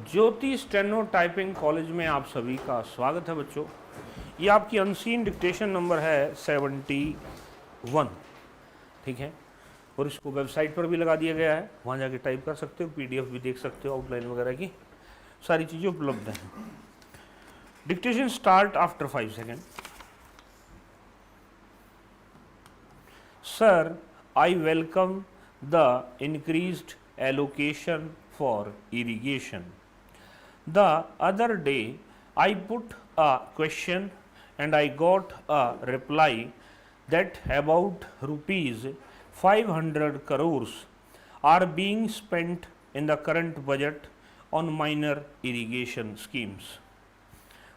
ज्योति steno typing college में आप सभी का स्वागत है बच्चों। ये आपकी अनसीन डिक्टेशन नंबर है 71, ठीक है। और इसको वेबसाइट पर भी लगा दिया गया है, वहाँ जाके टाइप कर सकते हो, पीडीएफ भी देख सकते हो, आउटलाइन वगैरह की सारी चीज़ें उपलब्ध हैं। Dictation start after 5 second. Sir, I welcome the increased allocation for irrigation. The other day I put a question and I got a reply that about rupees 500 crores are being spent in the current budget on minor irrigation schemes.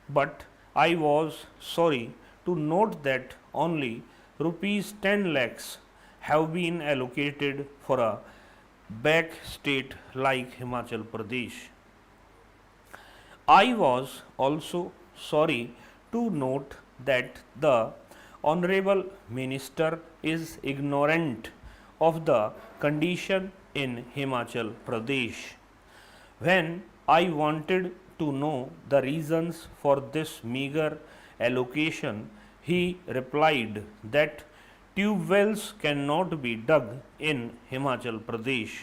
But I was sorry to note that only rupees 10 lakhs have been allocated for a back state like Himachal Pradesh. I was also sorry to note that the Honorable Minister is ignorant of the condition in Himachal Pradesh. When I wanted to know the reasons for this meager allocation, he replied that tube wells cannot be dug in Himachal Pradesh.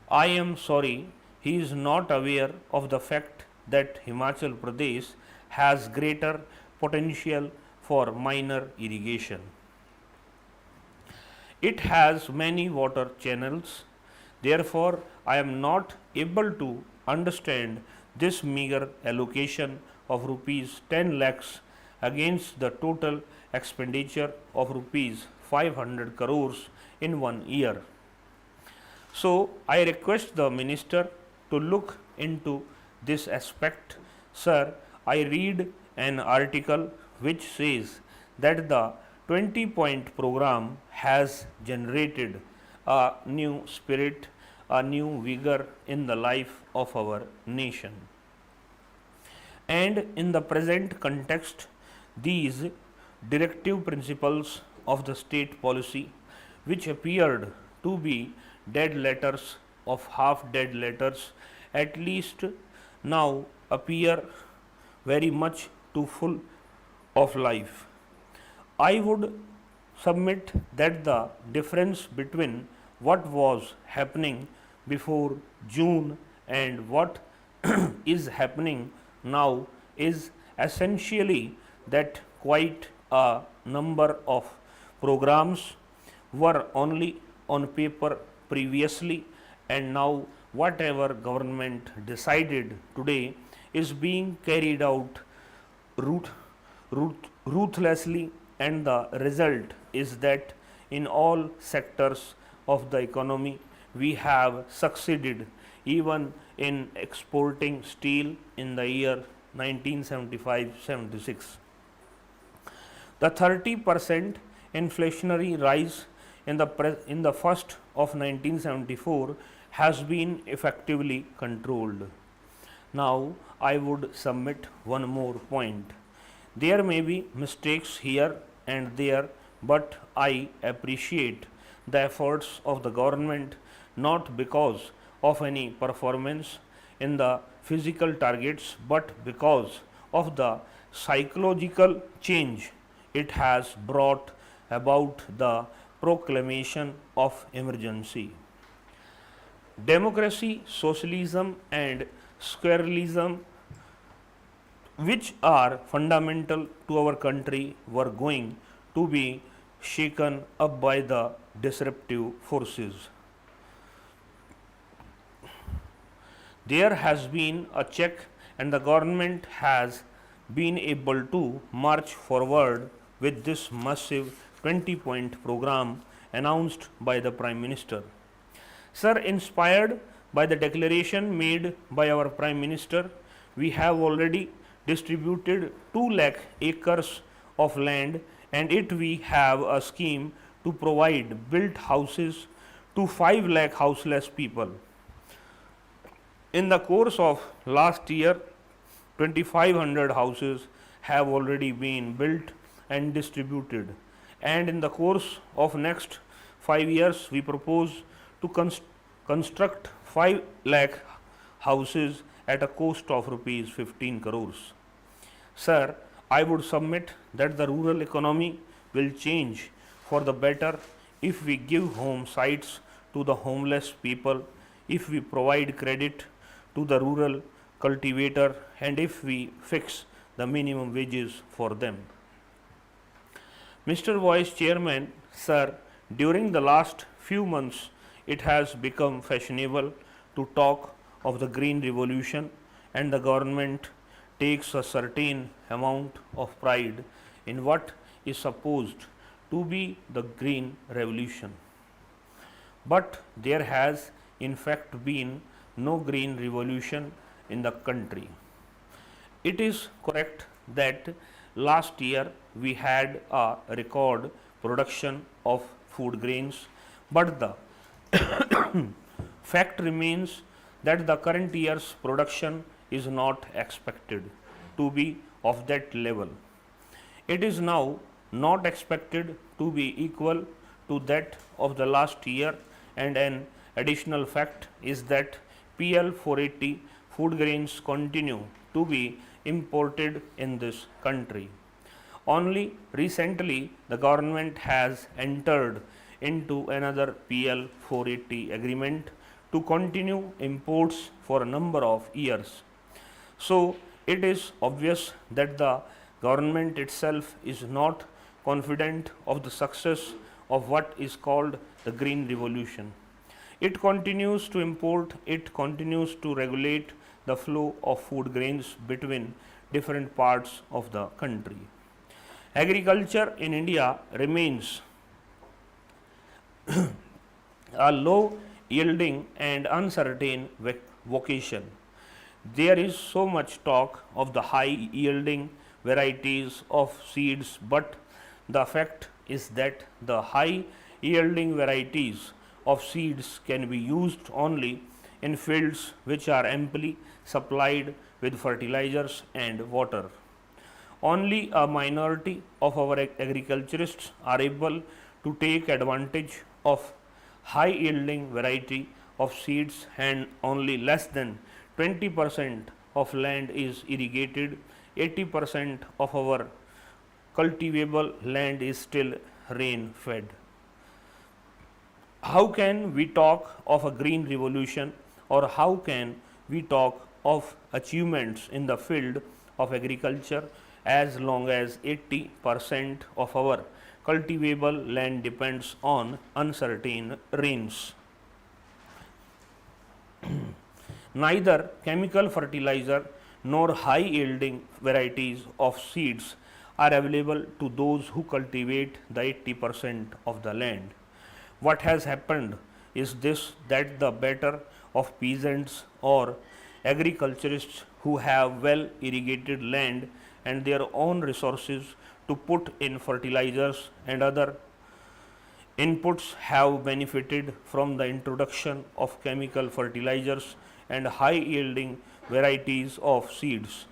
I am sorry he is not aware of the fact that Himachal Pradesh has greater potential for minor irrigation. It has many water channels, therefore I am not able to understand this meager allocation of rupees 10 lakhs against the total expenditure of rupees 500 crores in 1 year. So I request the minister to look into this aspect. Sir, I read an article which says that the 20-point program has generated a new spirit, a new vigor in the life of our nation. And in the present context, these directive principles of the state policy, which appeared to be dead letters of half dead letters, at least now appear very much too full of life. I would submit that the difference between what was happening before June and what is happening now is essentially that quite a number of programs were only on paper previously, and now whatever government decided today is being carried out ruthlessly, and the result is that in all sectors of the economy we have succeeded, even in exporting steel in the year 1975-76. The 30% inflationary rise in the first of 1974 has been effectively controlled. Now I would submit one more point. There may be mistakes here and there, but I appreciate the efforts of the government not because of any performance in the physical targets, but because of the psychological change it has brought about the proclamation of emergency. Democracy, socialism, and secularism, which are fundamental to our country, were going to be shaken up by the disruptive forces. There has been a check, and the government has been able to march forward with this massive 20-point program announced by the Prime Minister. Sir, inspired by the declaration made by our Prime Minister, we have already distributed 2 lakh acres of land, and it we have a scheme to provide built houses to 5 lakh houseless people. In the course of last year, 2500 houses have already been built and distributed, and in the course of next 5 years we propose to construct 5 lakh houses at a cost of rupees 15 crores. Sir, I would submit that the rural economy will change for the better if we give home sites to the homeless people, if we provide credit to the rural cultivator, and if we fix the minimum wages for them. Mr. Vice Chairman, sir, during the last few months, it has become fashionable to talk of the green revolution, and the government takes a certain amount of pride in what is supposed to be the green revolution. But there has in fact been no green revolution in the country. It is correct that last year we had a record production of food grains, but the fact remains that the current year's production is not expected to be of that level. It is now not expected to be equal to that of the last year, and an additional fact is that PL 480 food grains continue to be imported in this country. Only recently the government has entered into another PL 480 agreement to continue imports for a number of years. So it is obvious that the government itself is not confident of the success of what is called the green revolution. It continues to import, it continues to regulate the flow of food grains between different parts of the country. Agriculture in India remains a low yielding and uncertain vocation. There is so much talk of the high yielding varieties of seeds, but the fact is that the high yielding varieties of seeds can be used only in fields which are amply supplied with fertilizers and water. Only a minority of our agriculturists are able to take advantage of high yielding variety of seeds, and only less than 20% of land is irrigated. 80% of our cultivable land is still rain fed. How can we talk of a green revolution, or how can we talk of achievements in the field of agriculture as long as 80% of our cultivable land depends on uncertain rains? Neither chemical fertilizer nor high yielding varieties of seeds are available to those who cultivate the 80% of the land. What has happened is this, that the better of peasants or agriculturists who have well irrigated land and their own resources to put in fertilizers and other inputs have benefited from the introduction of chemical fertilizers and high yielding varieties of seeds.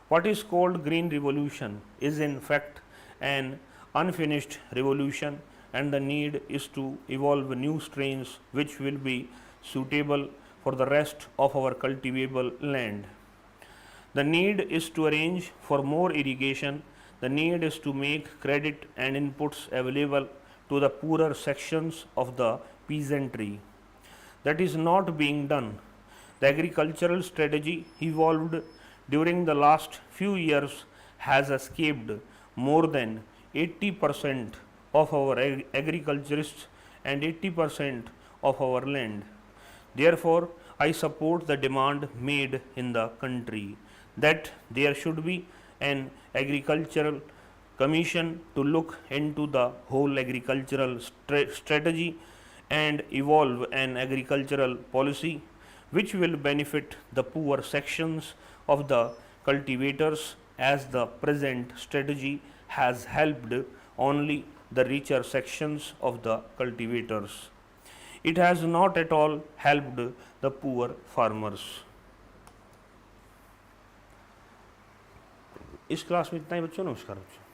What is called green revolution is in fact an unfinished revolution, and the need is to evolve new strains which will be suitable for the rest of our cultivable land. The need is to arrange for more irrigation. The need is to make credit and inputs available to the poorer sections of the peasantry. That is not being done. The agricultural strategy evolved during the last few years has escaped more than 80% of our agriculturists and 80% of our land. Therefore, I support the demand made in the country that there should be an agricultural commission to look into the whole agricultural strategy and evolve an agricultural policy which will benefit the poor sections of the cultivators, as the present strategy has helped only the richer sections of the cultivators. It has not at all helped the poor farmers. इस class में इतना ही बच्चों, नमस्कार बच्चों।